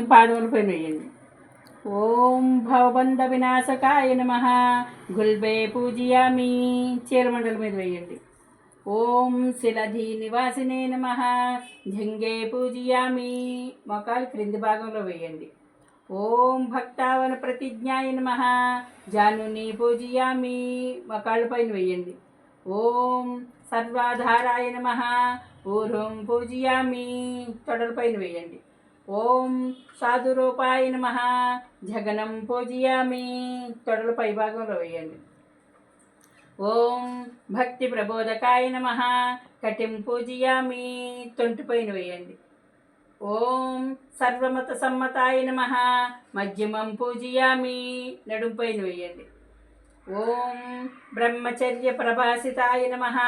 పాదముల పైన వేయండి. ఓం భవబంధ వినాశకాయ నమః. గుల్బే పూజయామి. చీలమండల మీద వేయండి. ఓం శిలధి నివాసినే నమః. ఝంగే పూజయామి. మోకాలు క్రింది భాగంలో వేయండి. ఓం భక్తావన ప్రతిజ్ఞాయ నమః. జానుని పూజయామి. మోకాళ్ళ పైన వేయండి. ఓం సర్వాధారాయ నమః. ఊర్వం పూజయామి. తొడల పైన వేయండి. ఓం సాధురూపాయ నమః. జగనం పూజయామి. తొడల పై భాగంలో వేయండి. ఓం భక్తి ప్రబోధకాయ నమః. కటిం పూజయామి. తొంటి పైన వేయండి. ఓం సర్వమత సమ్మతాయ నమః. మధ్యమం పూజయామి. నడుం పైన వేయండి. ఓం బ్రహ్మచర్య ప్రభాసితాయ నమః.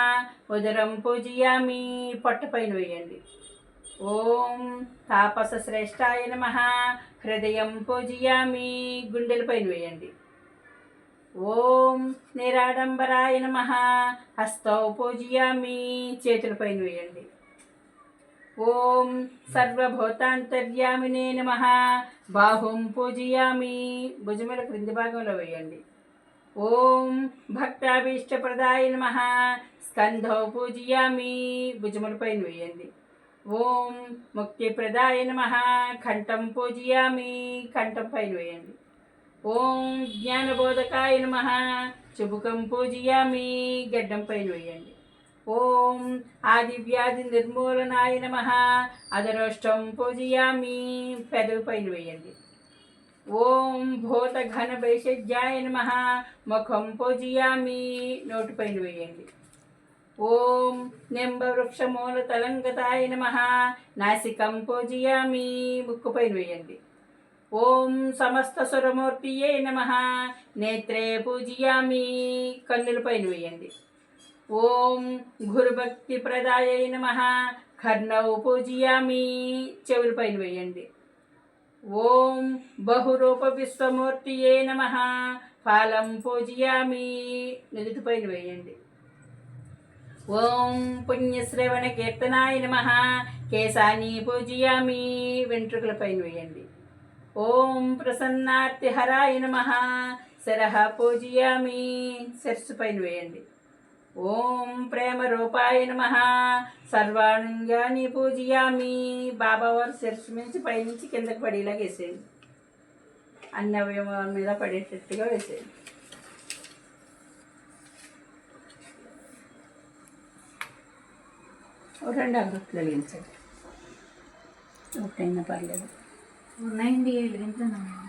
ఉదరం పూజయామి. పొట్ట పైన వేయండి. ఓం తాపస శ్రేష్టాయ నమః. హృదయం పూజయామి. గుండెల పైన వేయండి. ఓం నిరాడంబరాయ నమః. హస్తౌ పూజయామి. చేతుల పైన వేయండి. ఓం సర్వభూతాంతర్యామినే నమః. బాహుం పూజయామి. భుజముల క్రింది భాగంలో వేయండి. ఓం భక్తాభీష్టప్రదాయ నమః. స్కంధౌ పూజయామి. భుజముల పైన వేయండి. ఓం ముక్తిప్రదాయ నమః. కంఠం పూజయామి. కంఠం పైన వేయండి. ఓం జ్ఞానబోధకాయ నమః. చుబుకం పూజయామి. గడ్డం పైన వేయండి. ఓం ఆదివ్యాధి నిర్మూలనాయ నమః. అధరోష్టం పూజయామి. పెదవి పైన వేయండి. ఓం భూత ఘన భైషజ్యాయ నమః. ముఖం పూజయామి. నోటి పైన వేయండి. ఓం నింబవృక్షమూల తలంగతాయ నమః. నాసికం పూజయామి. ముక్కు పైన వేయండి. ఓం సమస్త సురమూర్తియే నమః. నేత్రే పూజయామి. కన్నుల పైన వేయండి. ఓం గురుభక్తి ప్రదాయ నమః. కర్ణౌ పూజయామి. చెవుల పైన వేయండి. ఓం బహురూప విశ్వమూర్తియే నమః. ఫాలం పూజయామి. నుదుటి పైన వేయండి. ఓం పుణ్యశ్రవణ కీర్తనాయ నమః. కేశాని పూజయామి. వెంట్రుకల పైన వేయండి. ఓం ప్రసన్నార్తిహరాయ నమః. శిరః పూజయామి. శిరస్సు పైన వేయండి. ఓం ప్రేమ రూపాయ నమః. సర్వాణంగాని పూజయామి. బాబావారు శిరస్సు నుంచి పైనుంచి కిందకి పడేలాగా వేసేయండి. అన్ని అవయవాల మీద పడేటట్టుగా వేసేయండి. రెండు అగరత్తులు వెలిగించండి. ఒకటైనా పర్లేదు. ఉన్నాయండి వెలిగించాను.